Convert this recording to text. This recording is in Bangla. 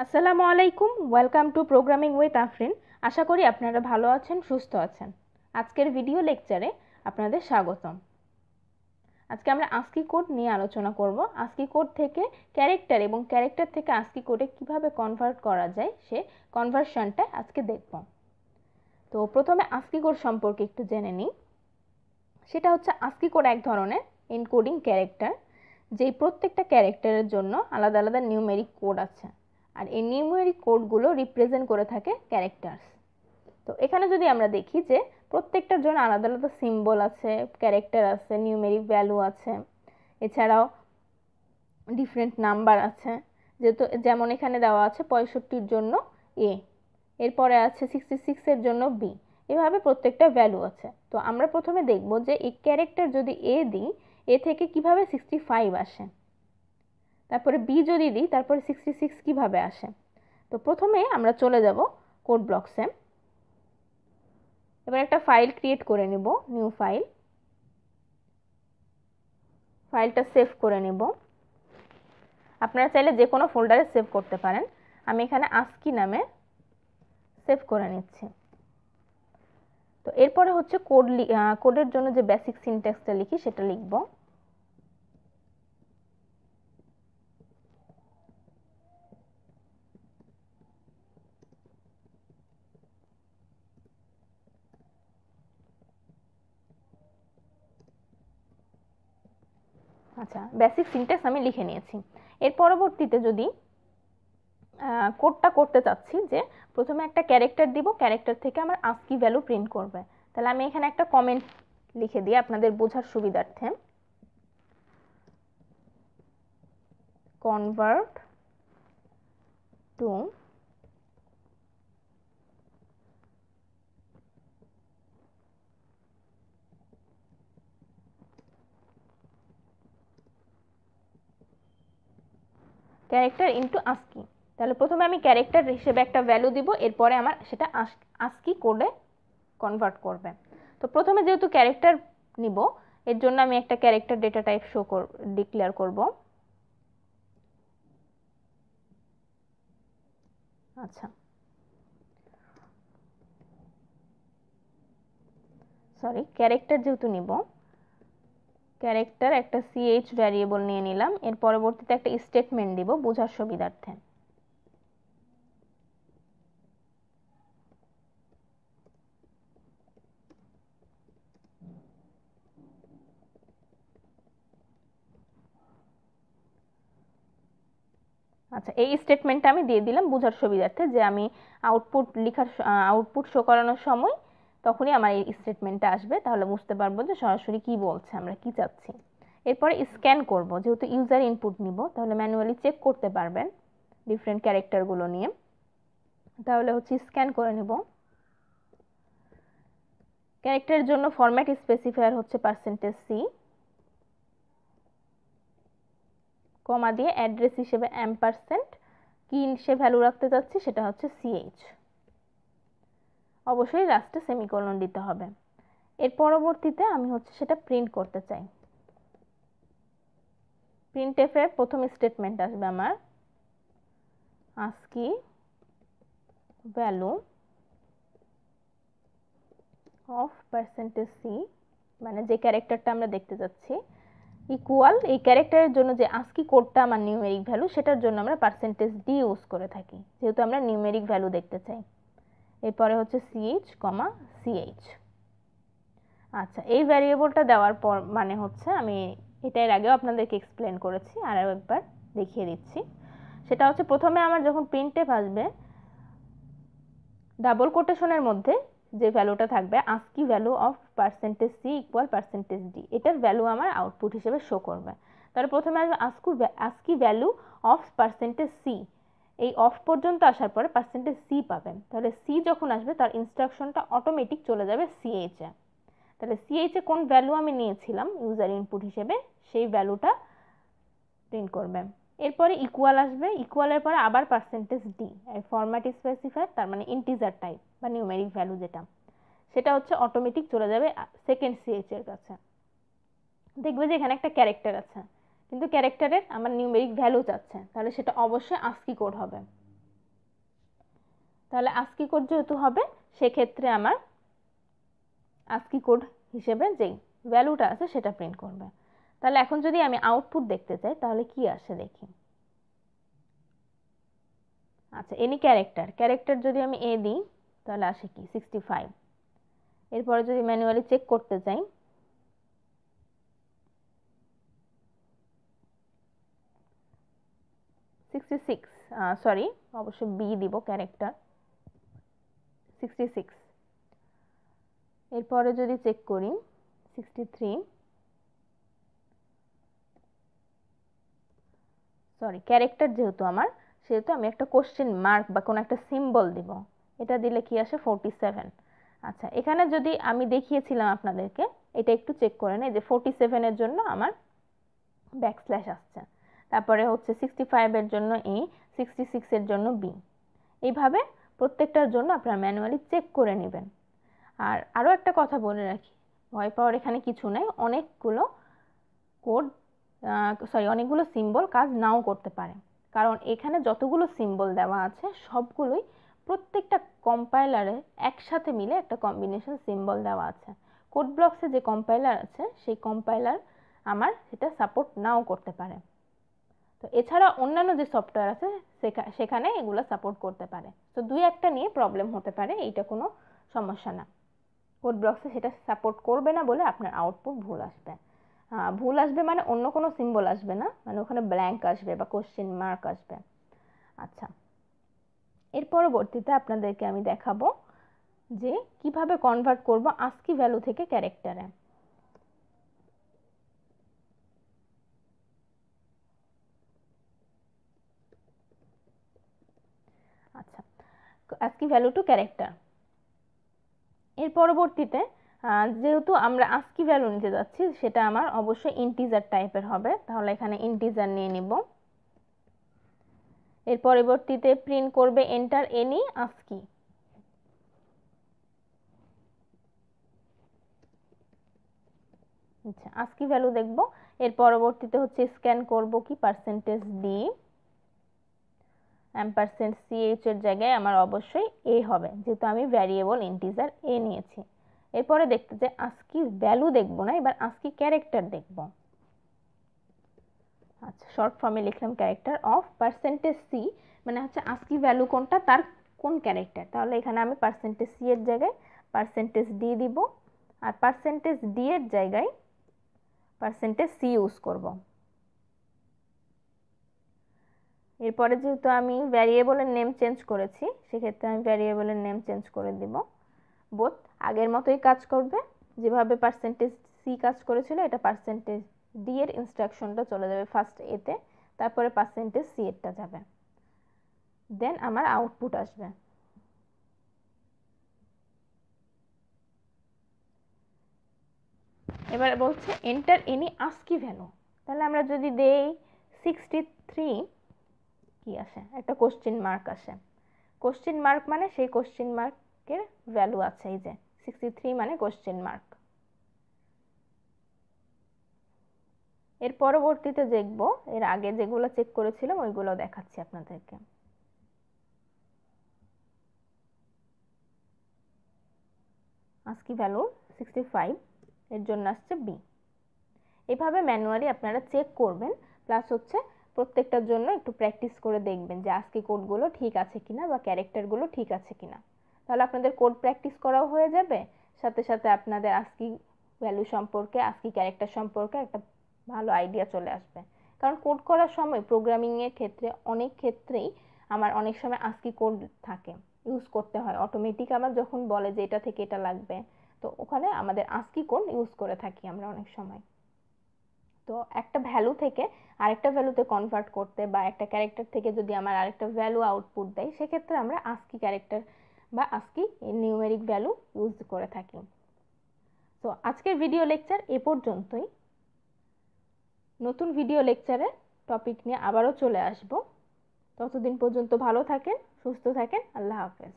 আসসালামু আলাইকুম, welcome to programming with Afrin. আশা করি আপনারা ভালো আছেন, সুস্থ আছেন। আজকের ভিডিও লেকচারে আপনাদের স্বাগতম। আজকে আমরা আস্কি কোড নিয়ে আলোচনা করব। আস্কি কোড থেকে ক্যারেক্টার এবং ক্যারেক্টার থেকে আস্কি কোডে কিভাবে কনভার্ট করা যায় সে কনভার্সনটা আজকে দেখব। তো প্রথমে আস্কি কোড সম্পর্কে একটু জেনে নিই। সেটা হচ্ছে আস্কি কোড এক ধরনের এনকোডিং ক্যারেক্টার, যেই প্রত্যেকটা ক্যারেক্টারের জন্য আলাদা আলাদা নিউমেরিক কোড আছে, আর এই নিউমেরিক কোডগুলো রিপ্রেজেন্ট করে থাকে ক্যারেক্টারস। তো এখানে যদি আমরা দেখি যে প্রত্যেকটার জন্য আলাদা আলাদা সিম্বল আছে, ক্যারেক্টার আছে, নিউমেরিক ভ্যালু আছে, এছাড়াও ডিফারেন্ট নাম্বার আছে। যেহেতু যেমন এখানে দেওয়া আছে 65-র জন্য এ, এরপরে আছে 66-এর জন্য বি, এভাবে প্রত্যেকটা ভ্যালু আছে। তো আমরা প্রথমে দেখব যে এই ক্যারেক্টার যদি এ দিই, এ থেকে কিভাবে 65 আসে, তারপরে বি যদি দিই তারপরে 66 কিভাবে আসে। তো প্রথমে আমরা চলে যাব কোড ব্লকসে। এবার একটা ফাইল ক্রিয়েট করে নেব, নিউ ফাইল। ফাইলটা সেভ করে নেব। আপনারা চাইলে যে কোনো ফোল্ডারে সেভ করতে পারেন। আমি এখানে আস্কি নামে সেভ করে নিচ্ছি। তো এরপরে হচ্ছে কোডের জন্য যে বেসিক সিনট্যাক্সটা লিখি সেটা লিখব। আচ্ছা, বেসিক সিনট্যাক্স আমি লিখে নিয়েছি। এর পরবর্তীতে যদি কোডটা করতে চাচ্ছি যে প্রথমে একটা ক্যারেক্টার দিব, ক্যারেক্টার থেকে আমার আস্কি ভ্যালু প্রিন্ট করবে, তাহলে আমি এখানে একটা কমেন্ট লিখে দিই আপনাদের বোঝার সুবিধার্থে। Convert to character into ASCII. তাহলে প্রথমে আমি ক্যারেক্টার হিসেবে একটা ভ্যালু দিব, এরপরে আমার সেটা আস্কি কোডে কনভার্ট করবে। তো প্রথমে যেহেতু ক্যারেক্টার নিব, এর জন্য আমি একটা ক্যারেক্টার ডেটা টাইপ ডিক্লেয়ার করব। আচ্ছা, সরি, ক্যারেক্টার যেহেতু নিব, ক্যারেক্টার একটা সিএইচ ভ্যারিয়েবল নিয়ে নিলাম। এর পরবর্তীতে একটা স্টেটমেন্ট দিব বোঝার সুবিধার্থে। আচ্ছা, এই স্টেটমেন্টটা আমি দিয়ে দিলাম বোঝার সুবিধার্থে, যে আমি আউটপুট শো করানোর সময় তখনই আমার এই স্টেটমেন্টটা আসবে, তাহলে বুঝতে পারবো যে সরাসরি কি বলছে, আমরা কি চাচ্ছি। এরপরে স্ক্যান করব, যেহেতু ইউজার ইনপুট নিব তাহলে ম্যানুয়ালি চেক করতে পারবেন ডিফারেন্ট ক্যারেক্টারগুলো নিয়ে। তাহলে হচ্ছে স্ক্যান করে নেব। ক্যারেক্টারের জন্য ফরম্যাট স্পেসিফায়ার হচ্ছে %c, কমা দিয়ে অ্যাড্রেস হিসেবে %, কি সে ভ্যালু রাখতে চাচ্ছি সেটা হচ্ছে ch, অবশ্যই লাস্টে সেমিকোলন দিতে হবে। এর পরবর্তীতে আমি হচ্ছে সেটা প্রিন্ট করতে চাই। প্রিন্টএফ এর প্রথম স্টেটমেন্ট আসবে আমার আস্কি ভ্যালু অফ %c, মানে যে ক্যারেক্টারটা আমরা দেখতে যাচ্ছি, ইকুয়াল এই ক্যারেক্টারের জন্য যে আস্কি কোডটা আমার নিউমেরিক ভ্যালু, সেটার জন্য আমরা %d ইউজ করে থাকি, যেহেতু আমরা নিউমেরিক ভ্যালু দেখতে চাই। এরপরে হচ্ছে ch, ch। আচ্ছা, এই ভ্যারিয়েবলটা দেওয়ার পর মানে হচ্ছে, আমি এটা এর আগেও আপনাদেরকে এক্সপ্লেন করেছি, আর একবার দেখিয়ে দিচ্ছি। সেটা হচ্ছে প্রথমে আমার যখন প্রিন্টএফ আসবে, ডাবল কোটেশনের মধ্যে যে ভ্যালুটা থাকবে ASCII value of %c equal %d, এটার ভ্যালু আমার আউটপুট হিসেবে শো করবে। তাহলে প্রথমে আসবে আস্কি ভ্যালু অফ %c, এই অফ পর্যন্ত আসার পরে %c পাবেন। তাহলে c যখন আসবে তার ইনস্ট্রাকশনটা অটোমেটিক চলে যাবে ch এ। তাহলে ch এ কোন ভ্যালু আমি নিয়েছিলাম ইউজার ইনপুট হিসেবে, সেই ভ্যালুটা প্রিন্ট করবে। এরপরে ইকুয়াল আসবে, ইকুয়ালের পরে আবার %d, আর ফরম্যাট স্পেসিফায়ার, তার মানে ইন্টিজার টাইপ বা নিউমেরিক ভ্যালু যেটা, সেটা হচ্ছে অটোমেটিক চলে যাবে সেকেন্ড ch এর কাছে। দেখবে যে এখানে একটা ক্যারেক্টার আছে, কিন্তু ক্যারেক্টারের আমার নিউমেরিক ভ্যালু চাচ্ছে, তাহলে সেটা অবশ্যই আস্কি কোড হবে। তাহলে আস্কি কোড যেহেতু হবে সেক্ষেত্রে আমার আস্কি কোড হিসেবে যেই ভ্যালুটা আছে সেটা প্রিন্ট করবে। তাহলে এখন যদি আমি আউটপুট দেখতে চাই তাহলে কি আসে দেখি। আচ্ছা, এনি ক্যারেক্টার যদি আমি এ দিই তাহলে আসে কি 65। এরপরে যদি ম্যানুয়ালি চেক করতে চাই সরি অবশ্য বি দিব ক্যারেক্টার 66। এরপরে যদি চেক করি 63, সরি ক্যারেক্টার যেহেতু আমার সেহেতু আমি একটা কোশ্চেন মার্ক বা কোনো একটা সিম্বল দিব, এটা দিলে কি আসে 47। আচ্ছা, এখানে যদি আমি দেখিয়েছিলাম আপনাদেরকে, এটা একটু চেক করে নেই যে 47 এর জন্য আমার ব্যাকস্ল্যাশ আসছে, তারপরে হচ্ছে 65 এর জন্য এ, 66 এর জন্য বি। এইভাবে প্রত্যেকটার জন্য আপনারা ম্যানুয়ালি চেক করে নেবেন। আর আরও একটা কথা বলে রাখি, ভয় পাওয়ার এখানে কিছু নেই, অনেকগুলো কোড অনেকগুলো সিম্বল কাজ নাও করতে পারে, কারণ এখানে যতগুলো সিম্বল দেওয়া আছে সবগুলোই প্রত্যেকটা কম্পাইলারে একসাথে মিলে একটা কম্বিনেশন সিম্বল দেওয়া আছে। কোড ব্লকসে যে কম্পাইলার আছে সেই কম্পাইলার আমার সেটা সাপোর্ট নাও করতে পারে। তো এছাড়া অন্যান্য যে সফটওয়্যার আছে সেখানে এগুলো সাপোর্ট করতে পারে। তো দুই একটা নিয়ে প্রবলেম হতে পারে, এইটা কোনো সমস্যা না। কোড ব্লকসে সেটা সাপোর্ট করবে না বলে আপনার আউটপুট ভুল আসবে। ভুল আসবে মানে অন্য কোনো সিম্বল আসবে না, মানে ওখানে ব্ল্যাঙ্ক আসবে বা কোশ্চেন মার্ক আসবে। আচ্ছা, এর পরবর্তীতে আপনাদেরকে আমি দেখাবো যে কিভাবে কনভার্ট করব আস্কি ভ্যালু থেকে ক্যারেক্টারে। আচ্ছা, আস্কি ভ্যালু টু ক্যারেক্টার। এর পরবর্তীতে যেহেতু আমরা আস্কি ভ্যালু নিতে যাচ্ছি সেটা আমার অবশ্যই ইন্টিজার টাইপের হবে, তাহলে এখানে ইন্টিজার নিয়ে নিব। এর পরবর্তীতে প্রিন্ট করবে এন্টার এনি আস্কি। আচ্ছা, আস্কি ভ্যালু দেখব। এর পরবর্তীতে হচ্ছে স্ক্যান করব কি পার্সেন্টেজ ডি, এম্পারসেন্ট সিএইচ এর জায়গায় আমার অবশ্যই এ হবে যেহেতু আমি ভ্যারিয়েবল ইন্টিজার এ নিয়েছি। এরপরে দেখতে যে আস্কি ভ্যালু দেখব না, এবার আস্কি ক্যারেক্টার দেখব। আচ্ছা, শর্ট ফর্মে লিখলাম ক্যারেক্টার অফ পার্সেন্টেজ সি, মানে হচ্ছে আস্কি ভ্যালু কোনটা তার কোন ক্যারেক্টার, তাহলে এখানে আমি পার্সেন্টেজ সি এর জায়গায় পার্সেন্টেজ ডি দিব, আর পার্সেন্টেজ ডি এর জায়গায় পার্সেন্টেজ সি ইউজ করব। এরপরে যেহেতু আমি ভ্যারিয়েবলের নেম চেঞ্জ করেছি সেক্ষেত্রে আমি ভ্যারিয়েবলের নেম চেঞ্জ করে দিব। বোথ আগের মতোই কাজ করবে, যেভাবে পার্সেন্টেজ সি কাজ করেছিল এটা পার্সেন্টেজ ডি এর ইনস্ট্রাকশনটা চলে যাবে ফার্স্ট এতে, তারপরে পার্সেন্টেজ সি এরটা যাবে, দেন আমার আউটপুট আসবে। এবার বলছে এন্টার এনি আস্কি ভ্যালু, তাহলে আমরা যদি দেই 63 কি আসে, একটা কোশ্চেন মার্ক আসে। কোশ্চেন মার্ক মানে সেই কোশ্চেন মার্কের ভ্যালু আছে, এই যে 63 মানে কোশ্চেন মার্ক। এর পরবর্তীতে দেখব, এর আগে যেগুলো চেক করেছিলাম ওইগুলো দেখাচ্ছি আপনাদেরকে। আস্কি ভ্যালু 65 এর জন্য আসছে বি। এভাবে ম্যানুয়ালি আপনারা চেক করবেন, প্লাস হচ্ছে প্রত্যেকটার জন্য একটু প্র্যাকটিস করে দেখবেন যে আস্কি কোডগুলো ঠিক আছে কিনা বা ক্যারেক্টারগুলো ঠিক আছে কিনা, তাহলে আপনাদের কোড প্র্যাকটিস করাও হয়ে যাবে, সাথে সাথে আপনাদের আস্কি ভ্যালু সম্পর্কে আস্কি ক্যারেক্টার সম্পর্কে একটা ভালো আইডিয়া চলে আসবে। কারণ কোড করার সময় প্রোগ্রামিংয়ের ক্ষেত্রে অনেক ক্ষেত্রেই আমার অনেক সময় আস্কি কোড থাকে, ইউজ করতে হয় অটোমেটিক, আমার যখন বলে যে এটা থেকে এটা লাগবে তো ওখানে আমাদের আস্কি কোড ইউজ করে থাকি আমরা অনেক সময়। তো একটা ভ্যালু থেকে আরেকটা ভ্যালুতে কনভার্ট করতে বা একটা ক্যারেক্টার থেকে যদি আমার আরেকটা ভ্যালু আউটপুট দেয় সেক্ষেত্রে আমরা আস্কি ক্যারেক্টার বা আস্কি নিউমেরিক ভ্যালু ইউজ করে থাকি। তো আজকের ভিডিও লেকচার এ পর্যন্তই। নতুন ভিডিও লেকচারে টপিক নিয়ে আবারও চলে আসব। ততদিন পর্যন্ত ভালো থাকেন, সুস্থ থাকেন, আল্লাহ হাফেজ।